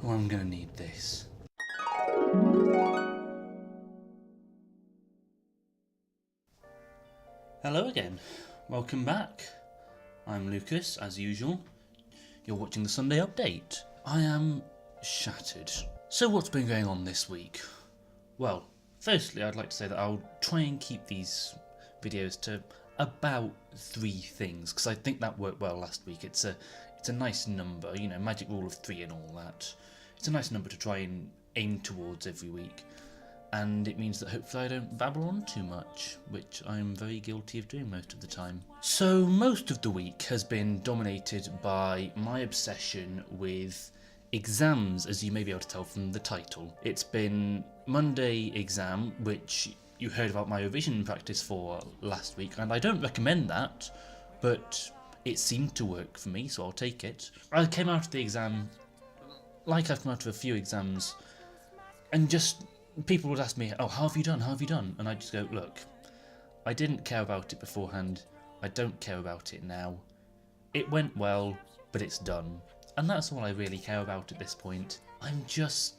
Oh, I'm gonna need this. Hello again. Welcome back. I'm Lucas, as usual. You're watching the Sunday Update. I am shattered. So what's been going on this week? Well, firstly, I'd like to say that I'll try and keep these videos to about 3 things, because I think that worked well last week. It's a nice number, you know, magic rule of 3 and all that. It's a nice number to try and aim towards every week. And it means that hopefully I don't babble on too much, which I'm very guilty of doing most of the time. So most of the week has been dominated by my obsession with exams, as you may be able to tell from the title. It's been Monday exam, which you heard about my revision practice for last week, and I don't recommend that, but it seemed to work for me, so I'll take it. I came out of the exam, like I've come out of a few exams, and just people would ask me, oh, how have you done, how have you done? And I just go, look, I didn't care about it beforehand, I don't care about it now. It went well, but it's done. And that's all I really care about at this point. I'm just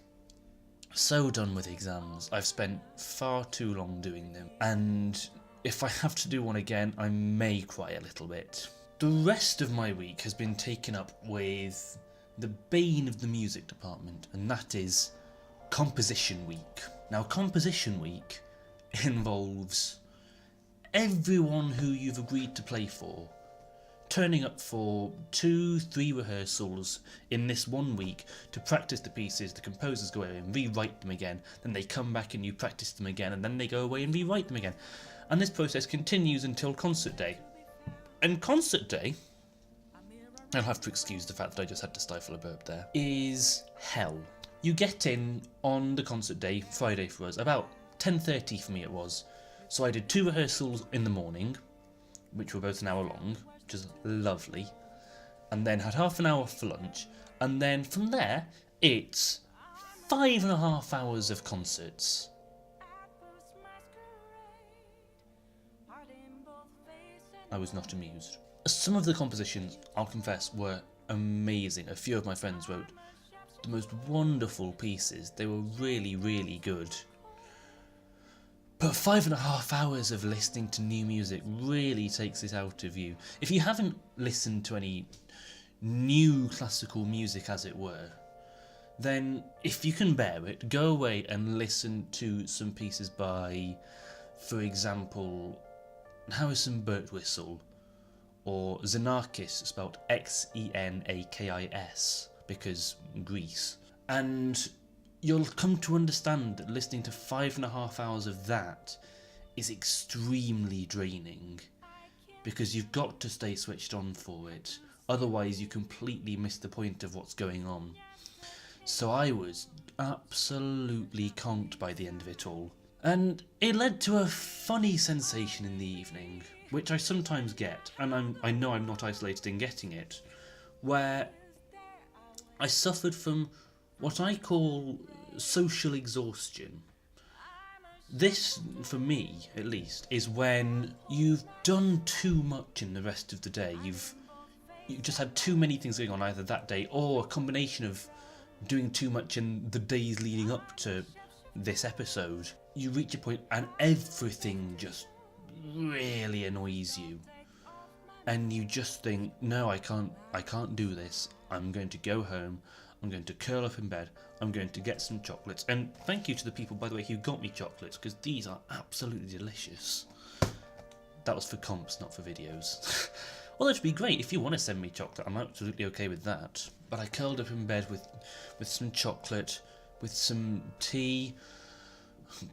so done with exams. I've spent far too long doing them, and if I have to do one again, I may cry a little bit. The rest of my week has been taken up with the bane of the music department, and that is Composition Week. Now, Composition Week involves everyone who you've agreed to play for turning up for 2-3 rehearsals in this 1 week to practice the pieces. The composers go away and rewrite them again, then they come back and you practice them again, and then they go away and rewrite them again. And this process continues until concert day. And concert day, I'll have to excuse the fact that I just had to stifle a burp there, is hell. You get in on the concert day, Friday for us, about 10:30 for me it was. So I did 2 rehearsals in the morning, which were both an hour long, which is lovely, and then had half an hour for lunch, and then from there, it's 5.5 hours of concerts. I was not amused. Some of the compositions, I'll confess, were amazing. A few of my friends wrote the most wonderful pieces. They were really, really good. But 5.5 hours of listening to new music really takes it out of you. If you haven't listened to any new classical music, as it were, then if you can bear it, go away and listen to some pieces by, for example, Harrison Birtwistle, or Xenakis, spelled Xenakis, because Greece. And you'll come to understand that listening to 5.5 hours of that is extremely draining, because you've got to stay switched on for it, otherwise you completely miss the point of what's going on. So I was absolutely conked by the end of it all. And it led to a funny sensation in the evening, which I sometimes get, and I know I'm not isolated in getting it, where I suffered from what I call social exhaustion. This, for me at least, is when you've done too much in the rest of the day. You've just had too many things going on either that day, or a combination of doing too much in the days leading up to this episode. You reach a point and everything just really annoys you, and you just think, no, I can't do this. I'm going to go home, I'm going to curl up in bed, I'm going to get some chocolates. And thank you to the people, by the way, who got me chocolates, because these are absolutely delicious. That was for comps, not for videos. Well, that'd be great. If you want to send me chocolate, I'm absolutely okay with that. But I curled up in bed with some chocolate, with some tea,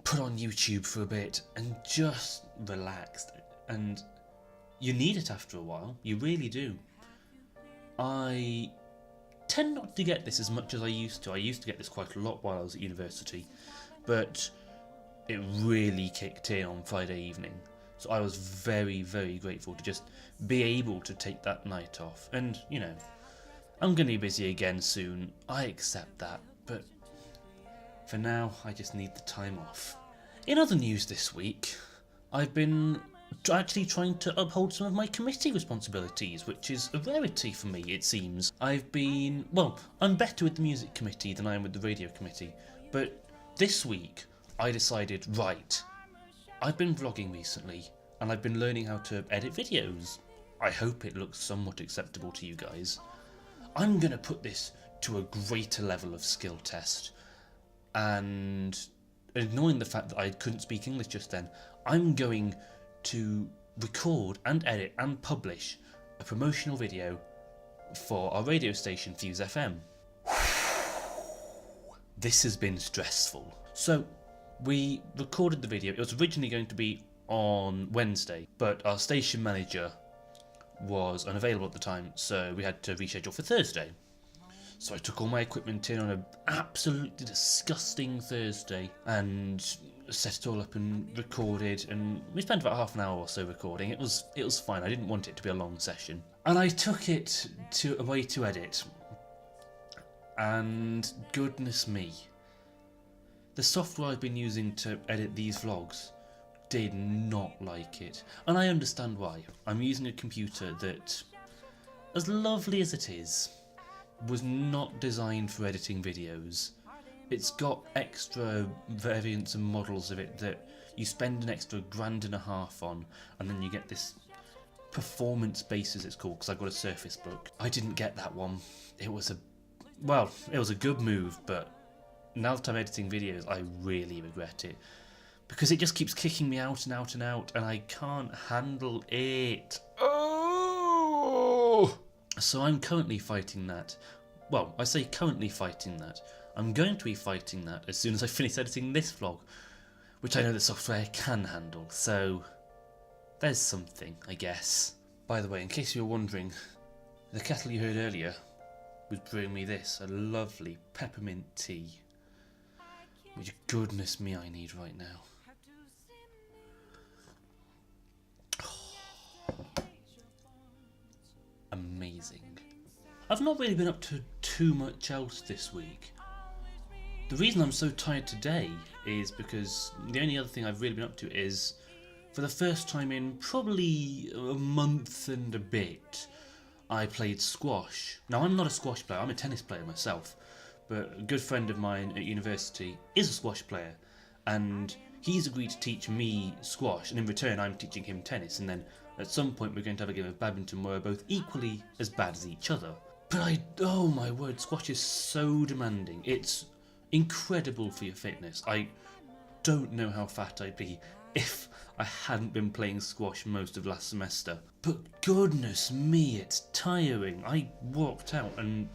put on YouTube for a bit, and just relaxed. And you need it after a while, you really do. I tend not to get this as much as I used to. I used to get this quite a lot while I was at university, but it really kicked in on Friday evening. So I was very, very grateful to just be able to take that night off. And, you know, I'm going to be busy again soon, I accept that, but for now I just need the time off. In other news this week, I've been actually trying to uphold some of my committee responsibilities, which is a rarity for me, it seems. I'm better with the music committee than I am with the radio committee, but this week I decided, right, I've been vlogging recently, and I've been learning how to edit videos. I hope it looks somewhat acceptable to you guys. I'm going to put this to a greater level of skill test, and ignoring the fact that I couldn't speak English just then, I'm going to record and edit and publish a promotional video for our radio station Fuse FM. This has been stressful. So we recorded the video. It was originally going to be on Wednesday, but our station manager was unavailable at the time, so we had to reschedule for Thursday. So I took all my equipment in on an absolutely disgusting Thursday and set it all up and recorded, and we spent about half an hour or so recording. It was fine. I didn't want it to be a long session. And I took it away to edit. And goodness me, the software I've been using to edit these vlogs did not like it. And I understand why. I'm using a computer that, as lovely as it is, was not designed for editing videos. It's got extra variants and models of it that you spend an extra $1.50 on, and then you get this performance base, as it's called, because I got a Surface Book. I didn't get that one. It was a good move, but now that I'm editing videos, I really regret it, because it just keeps kicking me out and out and out, and I can't handle it. Oh! So I'm currently fighting that. Well, I say currently fighting that. I'm going to be fighting that as soon as I finish editing this vlog, which I know the software can handle, so there's something, I guess. By the way, in case you were wondering, the kettle you heard earlier was brewing me this, a lovely peppermint tea, which goodness me I need right now. Amazing. I've not really been up to too much else this week. The reason I'm so tired today is because the only other thing I've really been up to is, for the first time in probably a month and a bit, I played squash. Now, I'm not a squash player, I'm a tennis player myself, but a good friend of mine at university is a squash player, and he's agreed to teach me squash, and in return I'm teaching him tennis, and then at some point we're going to have a game of badminton where we're both equally as bad as each other. But oh my word, squash is so demanding. It's incredible for your fitness. I don't know how fat I'd be if I hadn't been playing squash most of last semester. But goodness me, it's tiring. I walked out and,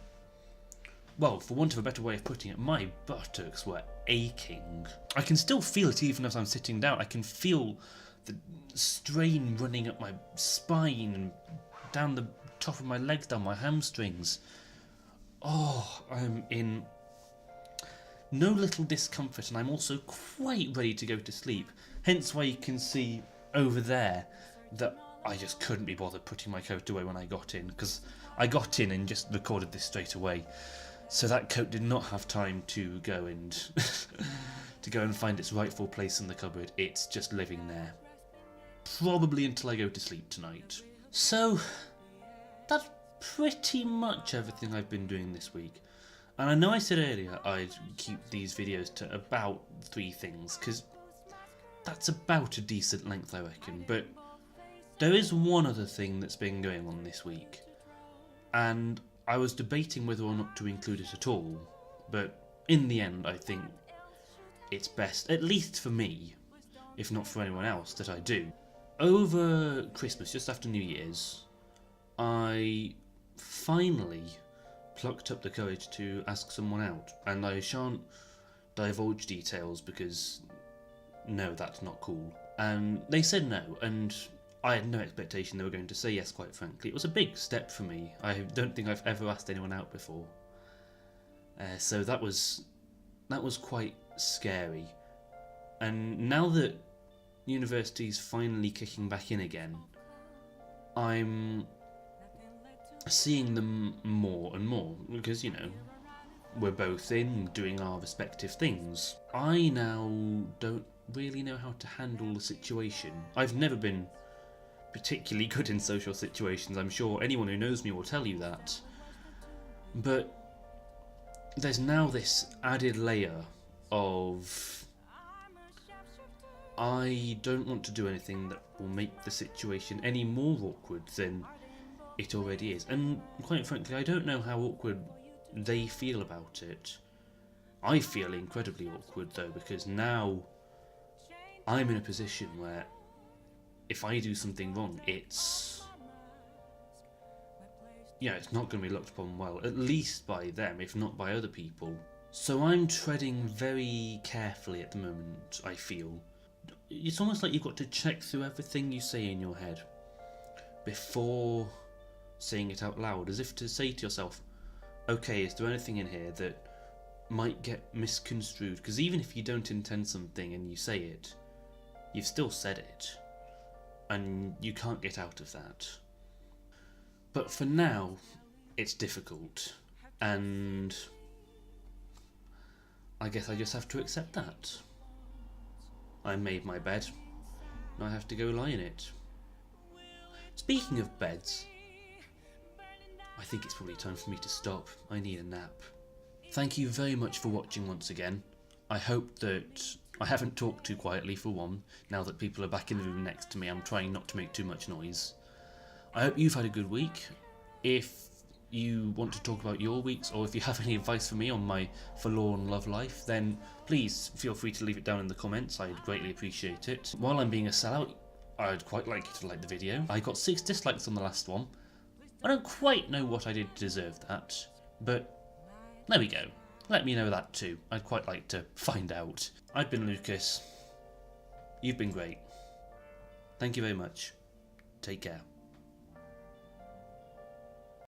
well, for want of a better way of putting it, my buttocks were aching. I can still feel it even as I'm sitting down. I can feel the strain running up my spine and down the top of my legs, down my hamstrings. Oh, I'm in no little discomfort, and I'm also quite ready to go to sleep. Hence why you can see over there that I just couldn't be bothered putting my coat away when I got in, because I got in and just recorded this straight away. So that coat did not have time to go and find its rightful place in the cupboard. It's just living there, probably until I go to sleep tonight. So that's pretty much everything I've been doing this week. And I know I said earlier I'd keep these videos to about 3 things, because that's about a decent length, I reckon. But there is one other thing that's been going on this week, and I was debating whether or not to include it at all, but in the end I think it's best, at least for me, if not for anyone else, that I do. Over Christmas, just after New Year's, I finally plucked up the courage to ask someone out, and I shan't divulge details because, no, that's not cool. And they said no, and I had no expectation they were going to say yes, quite frankly. It was a big step for me. I don't think I've ever asked anyone out before. So that was quite scary. And now that university's finally kicking back in again, I'm seeing them more and more, because, you know, we're both in doing our respective things. I now don't really know how to handle the situation. I've never been particularly good in social situations. I'm sure anyone who knows me will tell you that. But there's now this added layer of I don't want to do anything that will make the situation any more awkward than it already is. And quite frankly, I don't know how awkward they feel about it. I feel incredibly awkward though, because now I'm in a position where if I do something wrong, it's not going to be looked upon well, at least by them, if not by other people. So I'm treading very carefully at the moment, I feel. It's almost like you've got to check through everything you say in your head before saying it out loud, as if to say to yourself, okay, is there anything in here that might get misconstrued? Because even if you don't intend something and you say it, you've still said it, and you can't get out of that. But for now, it's difficult, and I guess I just have to accept that. I made my bed, and I have to go lie in it. Speaking of beds, I think it's probably time for me to stop. I need a nap. Thank you very much for watching once again. I hope that I haven't talked too quietly for one. Now that people are back in the room next to me, I'm trying not to make too much noise. I hope you've had a good week. If you want to talk about your weeks, or if you have any advice for me on my forlorn love life, then please feel free to leave it down in the comments. I'd greatly appreciate it. While I'm being a sellout, I'd quite like you to like the video. I got 6 dislikes on the last one. I don't quite know what I did to deserve that, but there we go. Let me know that too. I'd quite like to find out. I've been Lucas. You've been great. Thank you very much. Take care.